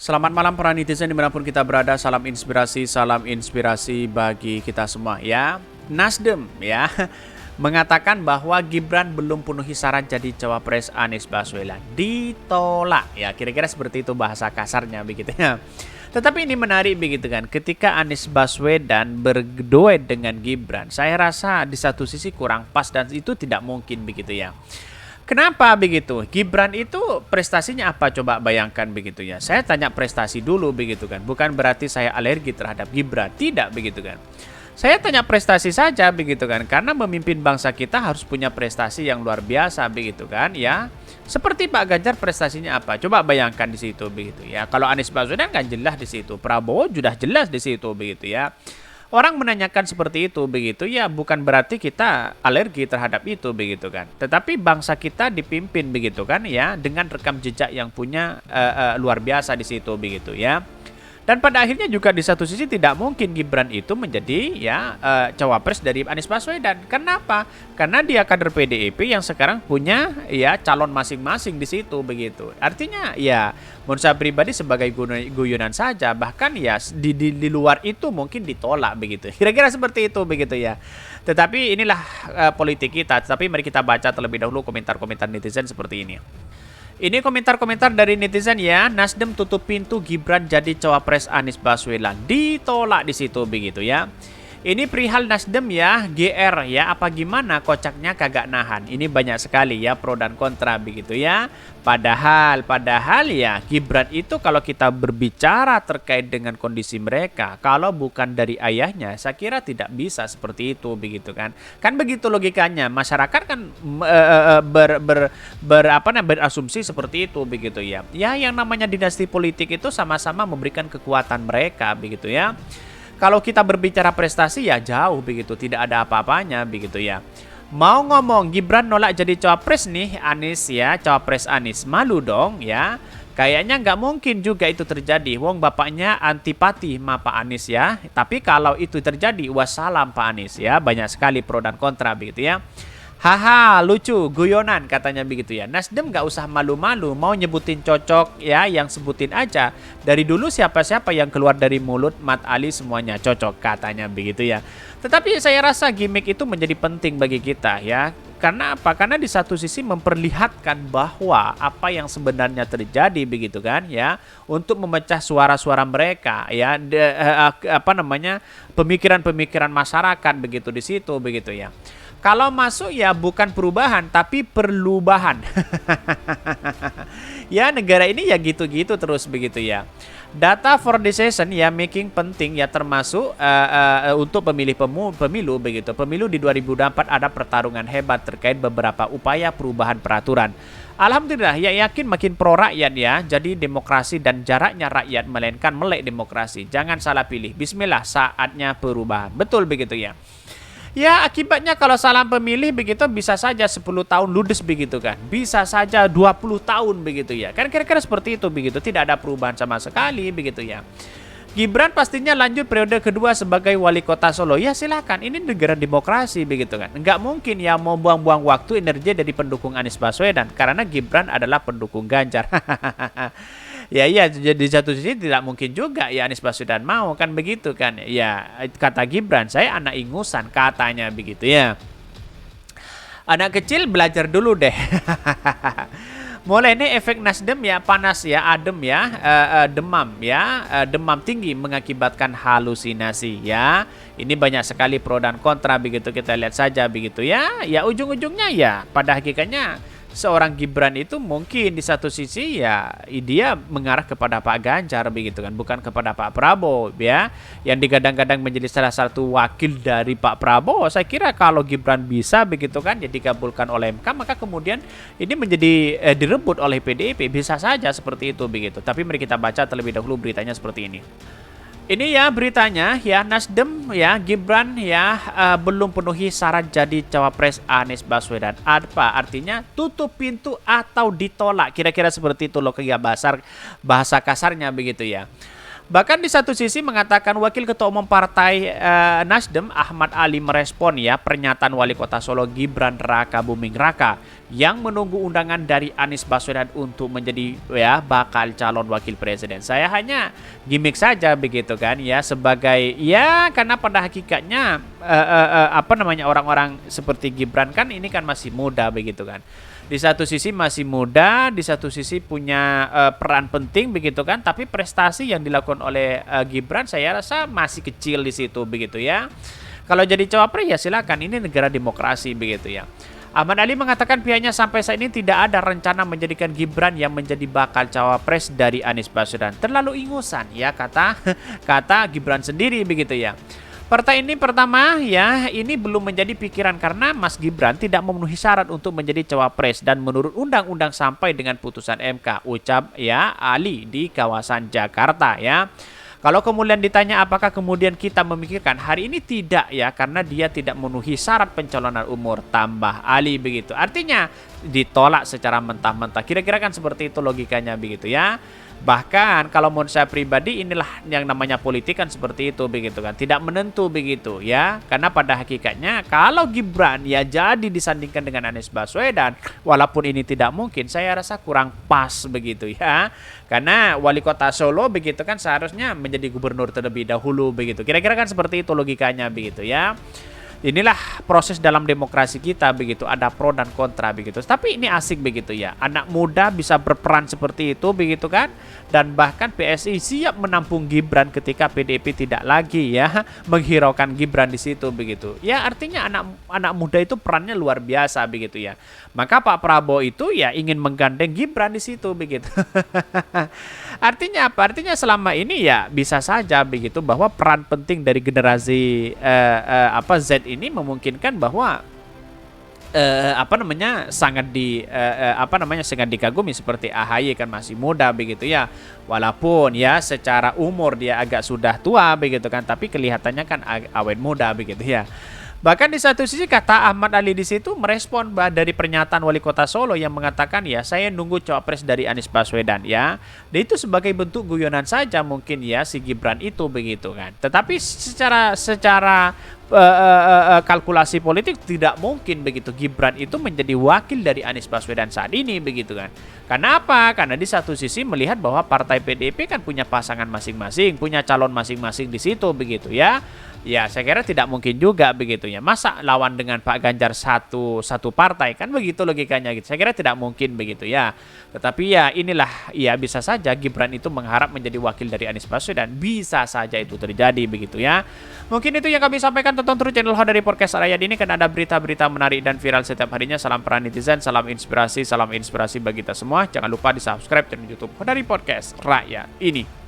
Selamat malam para netizen dimanapun kita berada, salam inspirasi bagi kita semua ya. Nasdem ya mengatakan bahwa Gibran belum penuhi syarat jadi cawapres Anies Baswedan, ditolak ya, kira-kira seperti itu bahasa kasarnya begitu ya. Tetapi ini menarik begitu kan, ketika Anies Baswedan berduet dengan Gibran, saya rasa di satu sisi kurang pas dan itu tidak mungkin begitu ya. Kenapa begitu? Gibran itu prestasinya apa, coba bayangkan begitu ya. Saya tanya prestasi dulu begitu kan. Bukan berarti saya alergi terhadap Gibran, tidak begitu kan. Saya tanya prestasi saja begitu kan. Karena memimpin bangsa kita harus punya prestasi yang luar biasa begitu kan ya. Seperti Pak Ganjar prestasinya apa? Coba bayangkan di situ begitu ya. Kalau Anies Baswedan kan jelas di situ. Prabowo sudah jelas di situ begitu ya. Orang menanyakan seperti itu begitu ya, bukan berarti kita alergi terhadap itu begitu kan. Tetapi bangsa kita dipimpin begitu kan ya, dengan rekam jejak yang punya luar biasa di situ begitu ya. Dan pada akhirnya juga di satu sisi tidak mungkin Gibran itu menjadi ya cawapres dari Anies Baswedan. Kenapa? Karena dia kader PDIP yang sekarang punya ya calon masing-masing di situ begitu. Artinya ya menurut saya pribadi sebagai guyonan saja, bahkan ya di luar itu mungkin ditolak begitu. Kira-kira seperti itu begitu ya. Tetapi inilah politik kita. Tapi mari kita baca terlebih dahulu komentar-komentar netizen seperti ini. Ini komentar-komentar dari netizen ya. Nasdem tutup pintu Gibran jadi cawapres Anies Baswedan. Ditolak di situ begitu ya. Ini perihal Nasdem ya, GR ya, apa gimana kocaknya kagak nahan. Ini banyak sekali ya pro dan kontra begitu ya. Padahal ya Gibran itu kalau kita berbicara terkait dengan kondisi mereka, kalau bukan dari ayahnya, saya kira tidak bisa seperti itu begitu kan. Kan begitu logikanya. Masyarakat kan berasumsi seperti itu begitu ya. Ya yang namanya dinasti politik itu sama-sama memberikan kekuatan mereka begitu ya. Kalau kita berbicara prestasi ya jauh begitu, tidak ada apa-apanya begitu ya. Mau ngomong Gibran nolak jadi cawapres nih Anies ya, cawapres Anies, malu dong ya. Kayaknya nggak mungkin juga itu terjadi. Wong bapaknya antipati sama Pak Anies ya. Tapi kalau itu terjadi, wassalam Pak Anies ya. Banyak sekali pro dan kontra begitu ya. Haha, lucu, guyonan katanya begitu ya. Nasdem nggak usah malu-malu, mau nyebutin cocok ya, yang sebutin aja. Dari dulu siapa-siapa yang keluar dari mulut Mat Ali semuanya cocok katanya begitu ya. Tetapi saya rasa gimmick itu menjadi penting bagi kita ya. Karena apa? Karena di satu sisi memperlihatkan bahwa apa yang sebenarnya terjadi begitu kan ya, untuk memecah suara-suara mereka ya, pemikiran-pemikiran masyarakat begitu di situ begitu ya. Kalau masuk ya bukan perubahan tapi perlubahan. Ya negara ini ya gitu-gitu terus begitu ya. Data for decision ya making penting ya, termasuk untuk pemilu begitu. Pemilu di 2024 ada pertarungan hebat terkait beberapa upaya perubahan peraturan. Alhamdulillah ya, yakin makin pro rakyat ya. Jadi demokrasi dan jaraknya rakyat melainkan melek demokrasi. Jangan salah pilih. Bismillah, saatnya perubahan. Betul begitu ya. Ya akibatnya kalau salah pemilih begitu bisa saja 10 tahun ludes begitu kan. Bisa saja 20 tahun begitu ya. Kan kira-kira seperti itu begitu. Tidak ada perubahan sama sekali begitu ya. Gibran pastinya lanjut periode kedua sebagai wali kota Solo. Ya silakan, ini negara demokrasi begitu kan. Nggak mungkin ya mau buang-buang waktu energi dari pendukung Anies Baswedan. Karena Gibran adalah pendukung Ganjar. Ya iya, di satu sisi tidak mungkin juga ya Anies Baswedan mau kan begitu kan. Ya kata Gibran, saya anak ingusan katanya begitu ya. Anak kecil belajar dulu deh. Mulai ini efek Nasdem ya, panas ya, adem ya, demam ya, demam tinggi mengakibatkan halusinasi ya. Ini banyak sekali pro dan kontra begitu, kita lihat saja begitu ya. Ya ujung-ujungnya ya pada hakikatnya seorang Gibran itu mungkin di satu sisi ya dia mengarah kepada Pak Ganjar begitu kan, bukan kepada Pak Prabowo ya, yang digadang-gadang menjadi salah satu wakil dari Pak Prabowo. Saya kira kalau Gibran bisa begitu kan ya dikabulkan oleh MK, maka kemudian ini menjadi direbut oleh PDIP, bisa saja seperti itu begitu. Tapi mari kita baca terlebih dahulu beritanya seperti ini. Ini ya beritanya ya, Nasdem ya, Gibran ya belum penuhi syarat jadi cawapres Anies Baswedan. Apa artinya? Tutup pintu atau ditolak. Kira-kira seperti itu loh bahasa kasarnya begitu ya. Bahkan di satu sisi mengatakan Wakil Ketua Umum Partai Nasdem Ahmad Ali merespon ya pernyataan Wali Kota Solo Gibran Raka Buming Raka yang menunggu undangan dari Anies Baswedan untuk menjadi ya bakal calon wakil presiden. Saya hanya gimmick saja begitu kan ya, sebagai ya karena pada hakikatnya orang-orang seperti Gibran kan ini kan masih muda begitu kan. Di satu sisi masih muda, di satu sisi punya peran penting begitu kan, tapi prestasi yang dilakukan oleh Gibran saya rasa masih kecil di situ begitu ya. Kalau jadi cawapres ya silakan, ini negara demokrasi begitu ya. Ahmad Ali mengatakan pihaknya sampai saat ini tidak ada rencana menjadikan Gibran yang menjadi bakal cawapres dari Anies Baswedan. Terlalu ingusan ya kata Gibran sendiri begitu ya. Partai ini pertama ya ini belum menjadi pikiran karena Mas Gibran tidak memenuhi syarat untuk menjadi cawapres dan menurut undang-undang sampai dengan putusan MK, ucap ya Ali di kawasan Jakarta ya. Kalau kemudian ditanya apakah kemudian kita memikirkan, hari ini tidak ya, karena dia tidak memenuhi syarat pencalonan umur, tambah Ali begitu. Artinya ditolak secara mentah-mentah. Kira-kira kan seperti itu logikanya begitu ya. Bahkan kalau menurut saya pribadi inilah yang namanya politik kan seperti itu begitu kan. Tidak menentu begitu ya. Karena pada hakikatnya kalau Gibran ya jadi disandingkan dengan Anies Baswedan, walaupun ini tidak mungkin, saya rasa kurang pas begitu ya. Karena wali kota Solo begitu kan seharusnya menjadi gubernur terlebih dahulu begitu. Kira-kira kan seperti itu logikanya begitu ya. Inilah proses dalam demokrasi kita begitu, ada pro dan kontra begitu. Tapi ini asik begitu ya. Anak muda bisa berperan seperti itu begitu kan. Dan bahkan PSI siap menampung Gibran ketika PDIP tidak lagi ya menghiraukan Gibran di situ begitu. Ya artinya anak muda itu perannya luar biasa begitu ya. Maka Pak Prabowo itu ya ingin menggandeng Gibran di situ begitu. Artinya apa? Artinya selama ini ya bisa saja begitu bahwa peran penting dari generasi Z ini memungkinkan bahwa sangat dikagumi seperti AHY kan masih muda begitu ya, walaupun ya secara umur dia agak sudah tua begitu kan, tapi kelihatannya kan awet muda begitu ya. Bahkan di satu sisi kata Ahmad Ali di situ merespon dari pernyataan Wali Kota Solo yang mengatakan ya saya nunggu cawapres dari Anies Baswedan ya. Dan itu sebagai bentuk guyonan saja mungkin ya si Gibran itu begitu kan. Tetapi secara kalkulasi politik tidak mungkin begitu Gibran itu menjadi wakil dari Anies Baswedan saat ini begitu kan. Karena apa? Karena di satu sisi melihat bahwa partai PDIP kan punya pasangan masing-masing, punya calon masing-masing di situ begitu ya. Ya saya kira tidak mungkin juga begitu ya. Masa lawan dengan Pak Ganjar satu partai kan begitu logikanya gitu. Saya kira tidak mungkin begitu ya. Tetapi ya inilah ya bisa saja Gibran itu mengharap menjadi wakil dari Anies Baswedan. Bisa saja itu terjadi begitu ya. Mungkin itu yang kami sampaikan. Tonton terus channel Hodari Podcast Rakyat ini kan ada berita-berita menarik dan viral setiap harinya. Salam peran netizen, salam inspirasi bagi kita semua. Jangan lupa di subscribe channel YouTube Hodari Podcast Rakyat ini.